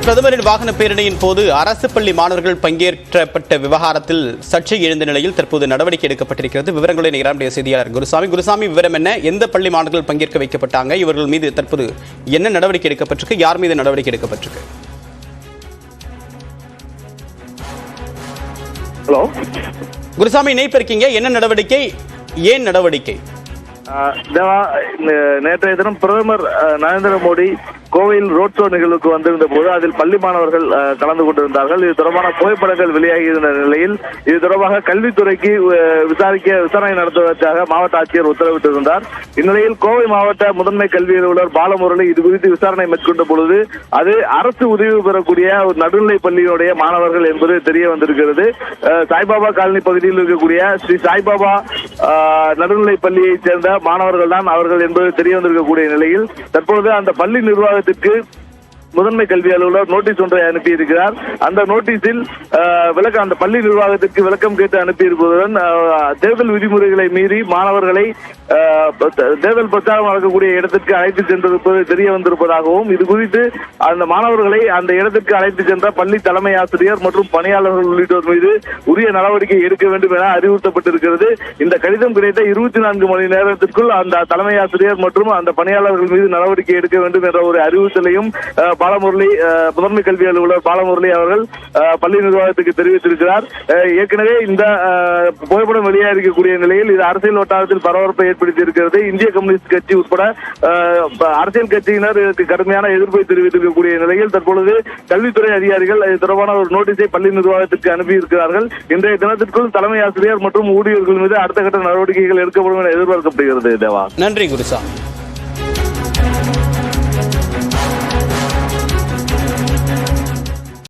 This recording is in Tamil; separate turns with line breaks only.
பிரதமரின் வாகன பேரணியின் போது அரசு பள்ளி மாணவர்கள் பங்கேற்றப்பட்ட விவகாரத்தில் சர்ச்சை எழுந்த நிலையில் தற்போது நடவடிக்கை எடுக்கப்பட்டிருக்கிறது. விவரங்களை நம்முடைய செய்தியாளர் குருசாமி, விவரம் என்ன? எந்த பள்ளி மாணவர்கள் பங்கேற்க வைக்கப்பட்டாங்க? இவர்கள் மீது தற்போது என்ன நடவடிக்கை எடுக்கப்பட்டிருக்கு? யார் மீது நடவடிக்கை எடுக்கப்பட்டிருக்கு?
ஹலோ
குருசாமி, இணைப்பு இருக்கீங்க. என்ன நடவடிக்கை? ஏன் நடவடிக்கை?
நேற்றைய தினம் பிரதமர் நரேந்திர மோடி கோவையில் ரோட் ஷோ நிகழ்வுக்கு வந்திருந்த போது அதில் பள்ளி மாணவர்கள் கலந்து கொண்டிருந்தார்கள். இது தொடர்பான புகைப்படங்கள் வெளியாகியிருந்த நிலையில் இது தொடர்பாக கல்வித்துறைக்கு விசாரணை நடத்துவதற்காக மாவட்ட ஆட்சியர் உத்தரவிட்டிருந்தார். இந்நிலையில் கோவை மாவட்ட முதன்மை கல்வி அலுவலர் பாலமுரளி இது குறித்து விசாரணை மேற்கொண்ட பொழுது அது அரசு உதவி பெறக்கூடிய ஒரு நடுநிலை பள்ளியினுடைய மாணவர்கள் என்பது தெரிய வந்திருக்கிறது. சாய்பாபா காலனி பகுதியில் இருக்கக்கூடிய ஸ்ரீ சாய்பாபா நடுநிலை பள்ளியை சேர்ந்த மாணவர்கள் தான் அவர்கள் என்பது தெரிய வந்திருக்கக்கூடிய நிலையில் தற்பொழுது அந்த பள்ளி நிர்வாகத்திற்கு முதன்மை கல்வி அலுவலர் நோட்டீஸ் ஒன்றை அனுப்பியிருக்கிறார். அந்த நோட்டீஸில் அந்த பள்ளி நிர்வாகத்திற்கு விளக்கம் கேட்டு அனுப்பியிருப்பதுடன் தேர்தல் விதிமுறைகளை மீறி மாணவர்களை தேர்தல் பிரச்சாரம் நடக்கக்கூடிய இடத்திற்கு அழைத்து சென்றிருப்பது தெரிய வந்திருப்பதாகவும் இது குறித்து அந்த மாணவர்களை அந்த இடத்திற்கு அழைத்து சென்ற பள்ளி தலைமை ஆசிரியர் மற்றும் பணியாளர்கள் உள்ளிட்டோர் மீது உரிய நடவடிக்கை எடுக்க வேண்டும் என அறிவுறுத்தப்பட்டிருக்கிறது. இந்த கடிதம் கிடைத்த 24 மணி நேரத்திற்குள் அந்த தலைமை ஆசிரியர் மற்றும் அந்த பணியாளர்கள் மீது நடவடிக்கை எடுக்க வேண்டும் என்ற ஒரு அறிவுறுத்தலையும் பாலமுரளி முதன்மை கல்வி அலுவலர் பாலமுரளி அவர்கள் பள்ளி நிர்வாகத்துக்கு தெரிவித்திருக்கிறார். ஏற்கனவே இந்த புகைப்படம் வெளியாக இருக்கக்கூடிய நிலையில் இது அரசியல் வட்டாரத்தில் பரபரப்பை ஏற்படுத்தி இருக்கிறது. இந்திய கம்யூனிஸ்ட் கட்சி உட்பட அரசியல் கட்சியினர் இதற்கு கடுமையான எதிர்ப்பை தெரிவித்திருக்கக்கூடிய நிலையில் தற்பொழுது கல்வித்துறை அதிகாரிகள் இது தொடர்பான ஒரு நோட்டீஸை பள்ளி நிர்வாகத்திற்கு அனுப்பியிருக்கிறார்கள். இன்றைய தினத்திற்குள் தலைமை ஆசிரியர் மற்றும் ஊழியர்கள் மீது அடுத்த கட்ட நடவடிக்கைகள் எடுக்கப்படும் என எதிர்பார்க்கப்படுகிறது. தேவா,
நன்றி குருசாமி.